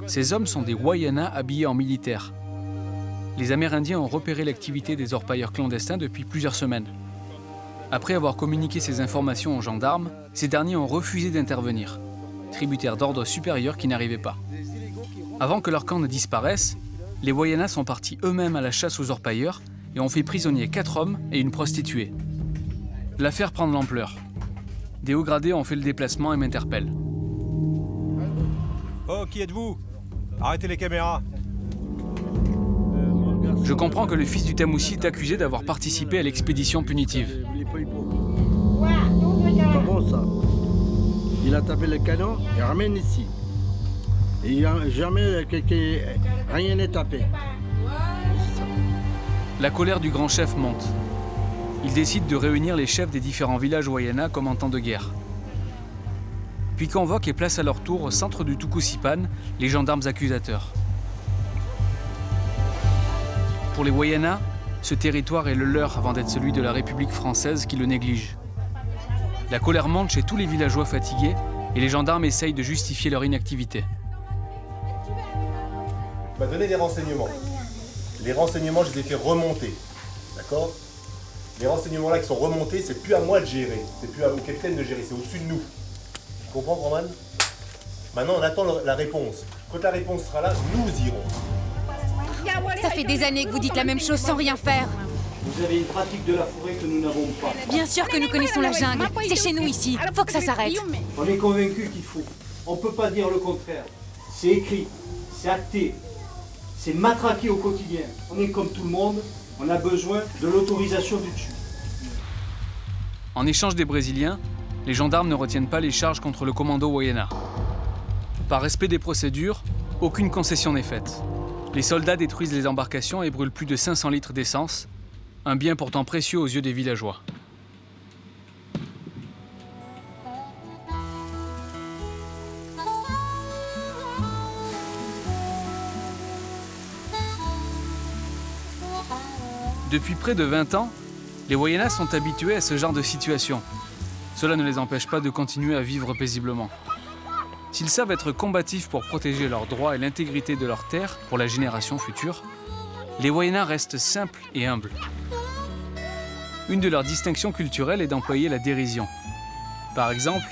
Ces hommes sont des Wayana habillés en militaire. Les Amérindiens ont repéré l'activité des orpailleurs clandestins depuis plusieurs semaines. Après avoir communiqué ces informations aux gendarmes, ces derniers ont refusé d'intervenir, tributaires d'ordre supérieur qui n'arrivaient pas. Avant que leur camp ne disparaisse, les Wayana sont partis eux-mêmes à la chasse aux orpailleurs et ont fait prisonnier 4 hommes et une prostituée. L'affaire prend de l'ampleur. Des hauts gradés ont fait le déplacement et m'interpellent. Oh, qui êtes-vous? Arrêtez les caméras. Je comprends que le fils du Tamoussi est accusé d'avoir participé à l'expédition punitive. Pas bon ça. Il a tapé le canon et ramène ici. Et il y a jamais rien n'est tapé. La colère du grand chef monte. Il décide de réunir les chefs des différents villages Wayana comme en temps de guerre. Puis convoque et place à leur tour au centre du Tukusipan les gendarmes accusateurs. Pour les Wayana, ce territoire est le leur avant d'être celui de la République française qui le néglige. La colère monte chez tous les villageois fatigués et les gendarmes essayent de justifier leur inactivité. m'a donné des renseignements. Les renseignements, je les ai fait remonter. D'accord? Les renseignements là qui sont remontés, c'est plus à moi de gérer. C'est plus au capitaine de gérer, c'est au-dessus de nous. Tu comprends, Roman? Maintenant, on attend la réponse. Quand la réponse sera là, nous irons. Ça fait des années que vous dites la même chose sans rien faire. Vous avez une pratique de la forêt que nous n'avons pas. Bien sûr que nous connaissons la jungle. C'est chez nous ici. Faut que ça s'arrête. On est convaincus qu'il faut. On ne peut pas dire le contraire. C'est écrit, c'est acté, c'est matraqué au quotidien. On est comme tout le monde, on a besoin de l'autorisation du dessus. En échange des Brésiliens, les gendarmes ne retiennent pas les charges contre le commando Wayana. Par respect des procédures, aucune concession n'est faite. Les soldats détruisent les embarcations et brûlent plus de 500 litres d'essence, un bien pourtant précieux aux yeux des villageois. Depuis près de 20 ans, les Wayana sont habitués à ce genre de situation. Cela ne les empêche pas de continuer à vivre paisiblement. S'ils savent être combatifs pour protéger leurs droits et l'intégrité de leurs terres pour la génération future, les Wayana restent simples et humbles. Une de leurs distinctions culturelles est d'employer la dérision. Par exemple,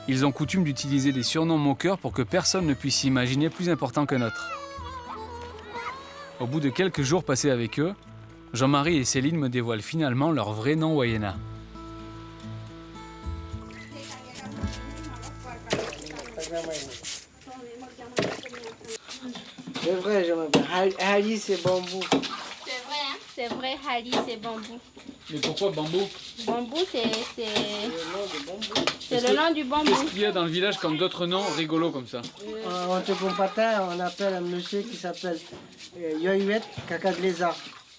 ils ont coutume d'utiliser des surnoms moqueurs pour que personne ne puisse s'imaginer plus important qu'un autre. Au bout de quelques jours passés avec eux, Jean-Marie et Céline me dévoilent finalement leur vrai nom Wayana. C'est vrai, j'aime bien. Hali, c'est bambou. C'est vrai, hein? C'est vrai, Hali, c'est bambou. Mais pourquoi bambou? Bambou, c'est le nom du bambou. Qu'est-ce qu'il y a dans le village comme d'autres noms rigolos comme ça? En Anticompata, on appelle un monsieur qui s'appelle Yoyuet Caca de lézard.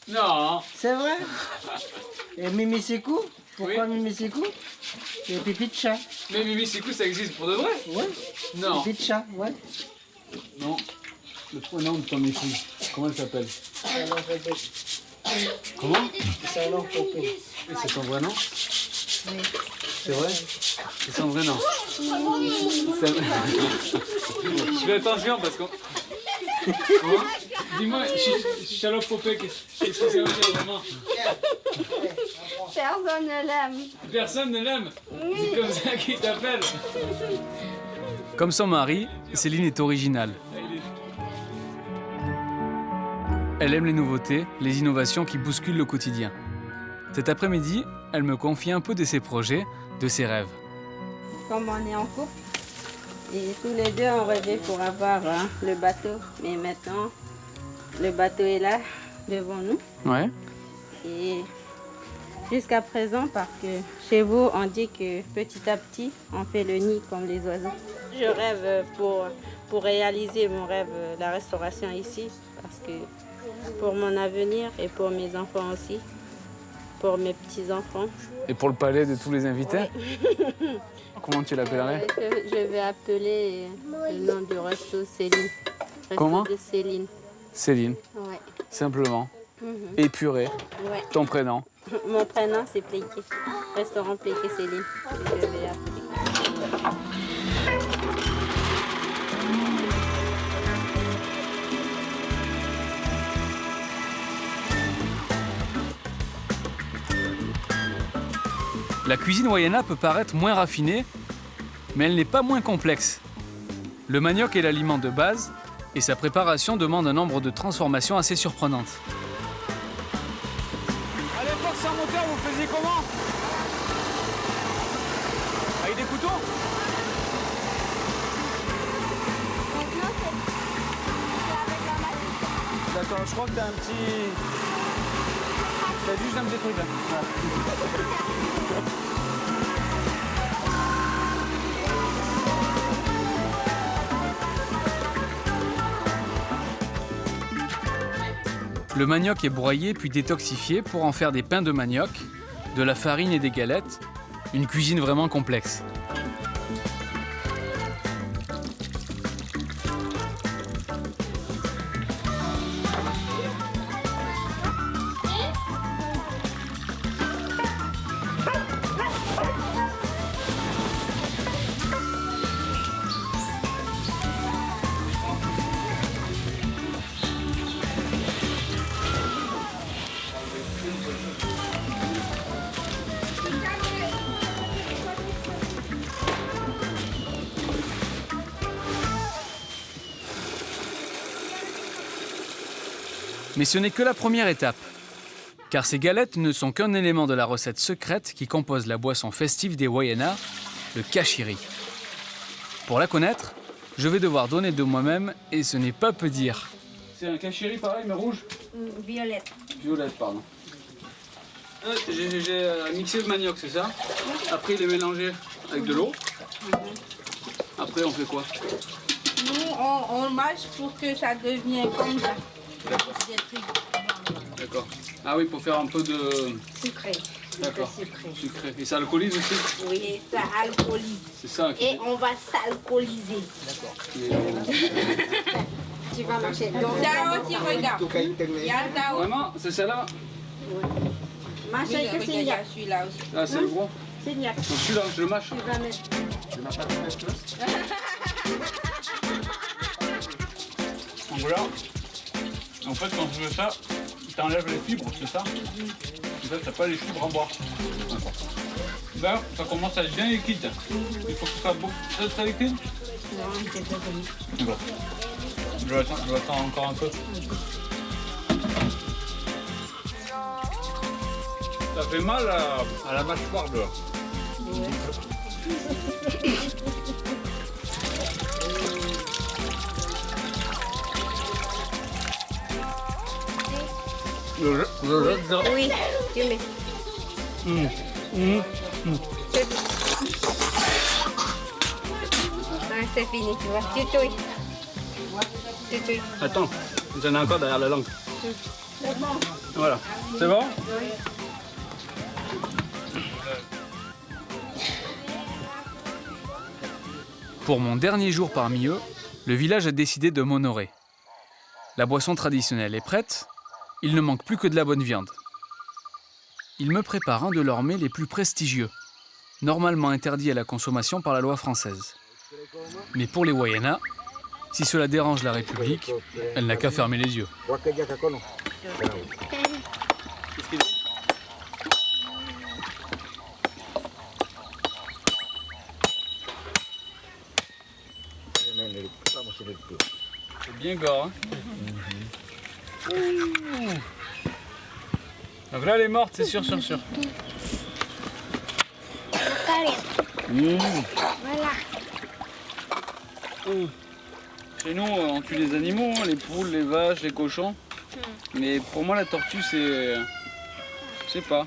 Non. C'est vrai. Et Mimi Sekou. Pourquoi Oui. Mimi Sekou? C'est pipi de chat. Mais Mimi Sekou, ça existe pour de vrai? Ouais. Non. Pipi de chat, ouais. Non. Le prénom de ton épouse, comment elle s'appelle? Comment? C'est un nom copine. Et c'est son vrai nom? C'est vrai? C'est son vrai nom. Je fais attention parce qu'on... Hein? Dis-moi, Chalope Popé, qu'est-ce que ça veut dire vraiment? Personne ne l'aime. Personne ne l'aime? C'est comme ça qu'il t'appelle? Comme son mari, Céline est originale. Elle aime les nouveautés, les innovations qui bousculent le quotidien. Cet après-midi, elle me confie un peu de ses projets, de ses rêves. Comme on est en couple, et tous les deux on rêvait pour avoir le bateau. Mais maintenant, le bateau est là, devant nous. Ouais. Et jusqu'à présent, parce que chez vous, on dit que petit à petit, on fait le nid comme les oiseaux. Je rêve pour réaliser mon rêve, la restauration ici, parce que pour mon avenir et pour mes enfants aussi, pour mes petits-enfants. Et pour le palais de tous les invités? Oui. Comment tu l'appellerais? Je vais appeler le nom du resto Céline. Resto Comment? de Céline. Céline. Ouais. Simplement. Mhm. Épuré. Ouais. Ton prénom? Mon prénom c'est Pléqué. Restaurant Pléqué Céline. Je vais appeler. La cuisine Wayana peut paraître moins raffinée, mais elle n'est pas moins complexe. Le manioc est l'aliment de base et sa préparation demande un nombre de transformations assez surprenantes. À l'époque, sans moteur, vous faisiez comment? Avec des couteaux? D'accord, je crois que t'as un petit... T'as juste un petit truc là. Le manioc est broyé puis détoxifié pour en faire des pains de manioc, de la farine et des galettes. Une cuisine vraiment complexe. Mais ce n'est que la première étape, car ces galettes ne sont qu'un élément de la recette secrète qui compose la boisson festive des Wayana, le kachiri. Pour la connaître, je vais devoir donner de moi-même et ce n'est pas peu dire. C'est un kachiri pareil, mais rouge? Violette. Violette, pardon. J'ai mixé le manioc, c'est ça? Après, il est mélangé avec de l'eau. Après, on fait quoi? Nous, on mâche pour que ça devienne comme ça. D'accord. Ah oui, pour faire un peu de... Sucré. D'accord. Sucré. Et ça alcoolise aussi? Oui, ça alcoolise. C'est ça. Et on va s'alcooliser. D'accord. Tu vas marcher. Donc, ça aussi, regarde. Il y a le Tao. Vraiment? C'est celle-là? Oui. Mâche avec le Signac. Celui-là aussi. Ah, c'est le gros? Signac. Donc celui-là, je le mâche. Tu vas mettre. Donc là, en fait, quand tu veux ça, tu enlèves les fibres, c'est ça? En fait, t'as pas les fibres en bois. Là, ça commence à être bien liquide. Il faut que ça soit beaucoup très liquide. Non, c'est pas bon. D'accord. Je vais attendre encore un peu. Ça fait mal à la mâchoire de là. Oui, tu mets. C'est tout. Ouais, c'est fini, tu vois. Tu touilles. Tu touilles. Attends, j'en ai encore derrière la langue. Voilà. C'est bon? Pour mon dernier jour parmi eux, le village a décidé de m'honorer. La boisson traditionnelle est prête, il ne manque plus que de la bonne viande. Ils me préparent un de leurs mets les plus prestigieux, normalement interdit à la consommation par la loi française. Mais pour les Wayana, si cela dérange la République, elle n'a qu'à fermer les yeux. C'est bien gore, hein? Donc là, elle est morte, c'est sûr. Chez nous, on tue les animaux, hein, les poules, les vaches, les cochons. Mais pour moi, la tortue, c'est... Je sais pas.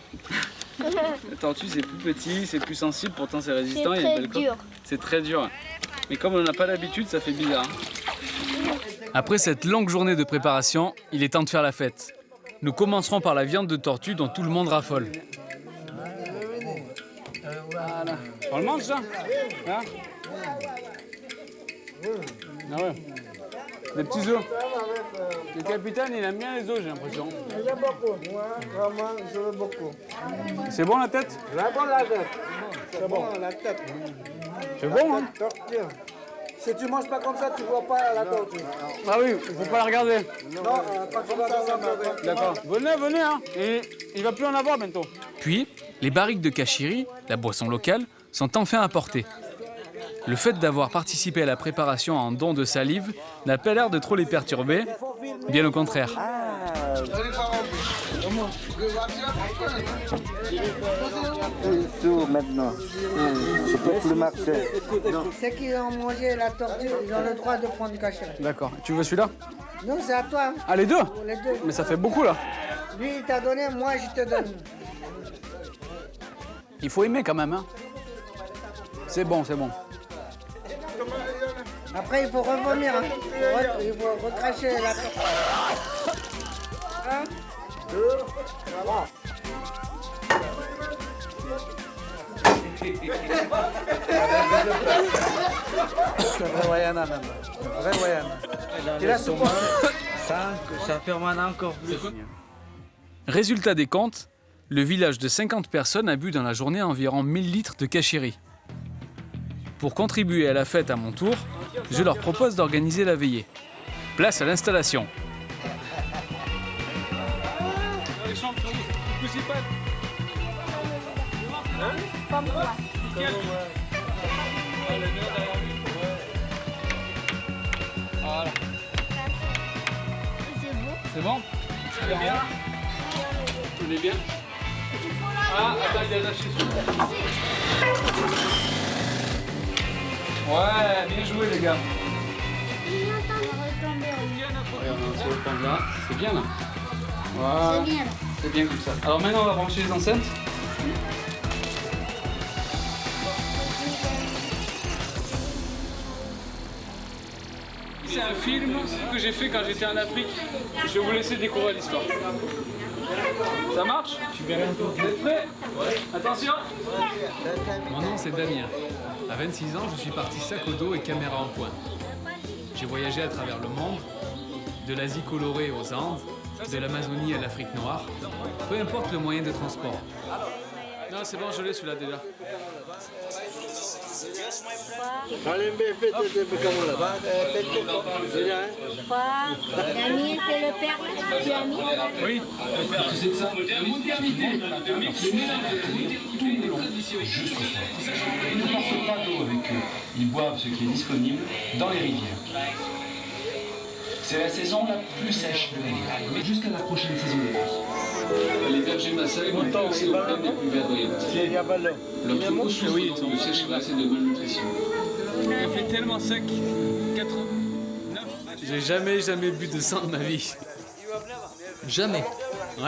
La tortue, c'est plus petit, c'est plus sensible, pourtant c'est résistant. C'est il y a une très belle coque. dur. C'est très dur. Mais comme on n'a pas l'habitude, ça fait bizarre. Après cette longue journée de préparation, il est temps de faire la fête. Nous commencerons par la viande de tortue dont tout le monde raffole. Voilà. On le mange, ça? Hein? Ah ouais. Des petits œufs. Le capitaine, il aime bien les œufs, j'ai l'impression. J'aime beaucoup, moi, vraiment, je veux beaucoup. C'est bon la tête? J'adore la tête. C'est bon, la tête. C'est bon, hein? Tortue. Si tu manges pas comme ça, tu vois pas la tortue. Ah oui, il faut pas la regarder. Non, pas comme ça, ça va. D'accord. Venez, hein. Et il va plus en avoir bientôt. Puis, les barriques de kachiri, la boisson locale, sont enfin apportées. Le fait d'avoir participé à la préparation en don de salive n'a pas l'air de trop les perturber, bien au contraire. Tout maintenant. Je peux plus marcher. Ceux qui ont mangé la tortue, ils ont le droit de prendre du cachet. D'accord. Tu veux celui-là? Non, c'est à toi. Ah, les deux? Les deux. Mais ça fait beaucoup là. Lui, il t'a donné, moi, je te donne. Il faut aimer quand même, hein. C'est bon. Après, il faut revomir. Hein. Il faut recracher la tortue. 1, 2, 3. Ça permet encore plus. Résultat des comptes, le village de 50 personnes a bu dans la journée environ 1000 litres de kachiri. Pour contribuer à la fête à mon tour, je leur propose d'organiser la veillée. Place à l'installation. Voilà. C'est bon? C'est bon? On est bien? Ah, attends, il a lâché celui-là. Ouais, bien joué les gars. Regarde, on se retombe là. C'est bien là. Voilà. C'est bien. C'est bien comme ça. Alors maintenant, on va brancher les enceintes. C'est un film que j'ai fait quand j'étais en Afrique. Je vais vous laisser découvrir l'histoire. Ça marche? Vous êtes prêts? Attention! Mon nom c'est Damien. À 26 ans, je suis parti sac au dos et caméra en poing. J'ai voyagé à travers le monde, de l'Asie colorée aux Andes, de l'Amazonie à l'Afrique noire, peu importe le moyen de transport. Non, c'est bon, je l'ai celui-là déjà. Damien, c'est le père du ami? Oui. C'est ça, la modernité, de mixer tous les traditions. Ils ne portent pas d'eau avec eux. Ils boivent ce qui est disponible dans les rivières. C'est la saison la plus sèche de l'année, mais jusqu'à la prochaine saison des pluies. Les bergers massais ont été accès aux plaines les plus verdoyantes. Leurs troupeaux souffrent de sécheresse et de malnutrition. Il fait tellement sec. 89. J'ai jamais bu de sang de ma vie. Jamais.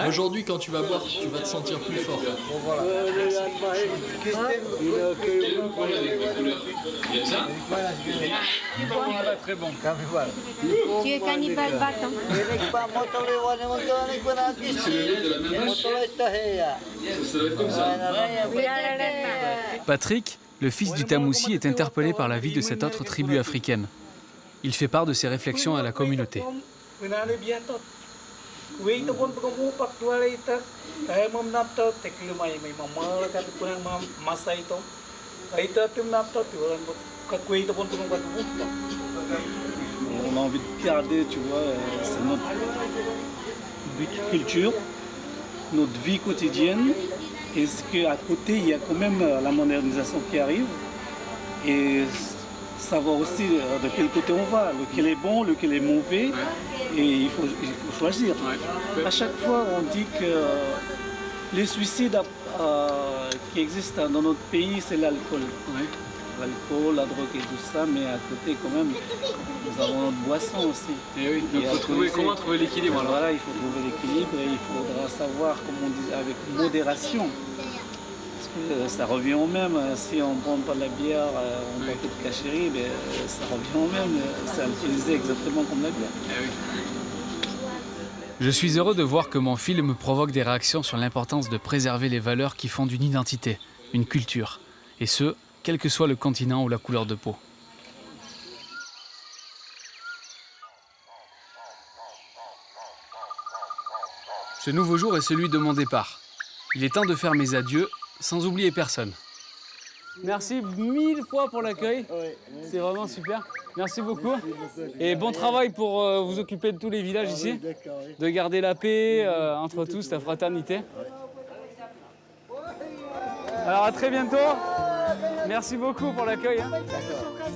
Aujourd'hui, quand tu vas boire, tu vas te sentir plus fort. Voilà. Très bon. Tu es cannibale battant. Patrick, le fils du Tamoussi, est interpellé par la vie de cette autre tribu africaine. Il fait part de ses réflexions à la communauté. On a envie de garder, tu vois, c'est notre culture, notre vie quotidienne. Est-ce qu'à côté, il y a quand même la modernisation qui arrive et savoir aussi de quel côté on va, lequel est bon, lequel est mauvais, et il faut choisir. À chaque fois, on dit que les suicides qui existent dans notre pays, c'est l'alcool. L'alcool, la drogue et tout ça, mais à côté, quand même, nous avons notre boisson aussi. Et oui, donc comment trouver l'équilibre alors? Voilà, il faut trouver l'équilibre et il faudra savoir, comme on dit, avec modération. Parce que ça revient au même. Si on ne prend pas de la bière, on boit que de cachérie, mais ça revient au même. C'est alcoolisé exactement comme la bière. Je suis heureux de voir que mon film provoque des réactions sur l'importance de préserver les valeurs qui font une identité, une culture, et ce, quel que soit le continent ou la couleur de peau. Ce nouveau jour est celui de mon départ. Il est temps de faire mes adieux, sans oublier personne. Merci 1000 fois pour l'accueil. C'est vraiment super. Merci beaucoup. Et bon travail pour vous occuper de tous les villages ici. De garder la paix entre tous, la fraternité. Alors à très bientôt. Merci beaucoup pour l'accueil. Hein.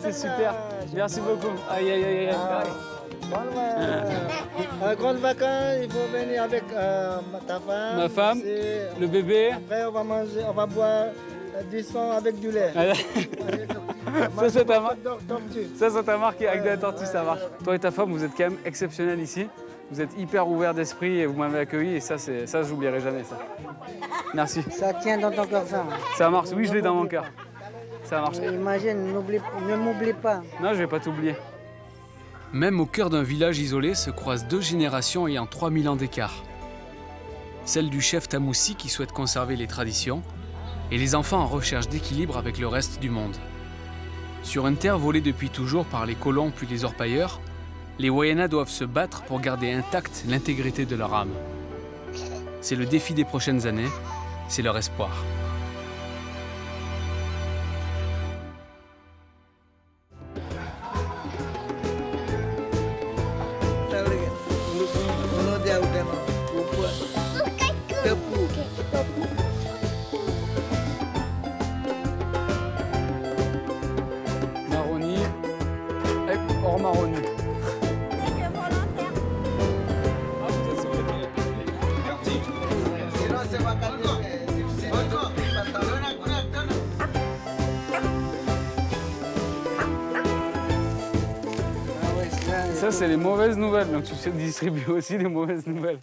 C'est super. Merci beaucoup. Aïe, aïe, aïe, aïe. Grande vacances, il faut venir avec ta femme. Ma femme, le bébé. Après, on va manger, on va boire du sang avec du lait. Ça t'a marqué avec de la tortue, ça marche. Toi et ta femme, vous êtes quand même exceptionnels ici. Vous êtes hyper ouverts d'esprit et vous m'avez accueilli et ça, j'oublierai jamais ça. Merci. Ça tient dans ton cœur, ça. Ça marche, oui, je l'ai dans mon cœur. Ça marche. Imagine, ne m'oublie pas. Non, je vais pas t'oublier. Même au cœur d'un village isolé se croisent deux générations ayant 3000 ans d'écart. Celle du chef Tamoussi qui souhaite conserver les traditions et les enfants en recherche d'équilibre avec le reste du monde. Sur une terre volée depuis toujours par les colons puis les orpailleurs, les Wayana doivent se battre pour garder intacte l'intégrité de leur âme. C'est le défi des prochaines années, c'est leur espoir. Maroni, hors maroni. Ça, c'est les mauvaises nouvelles, donc tu distribues aussi les mauvaises nouvelles.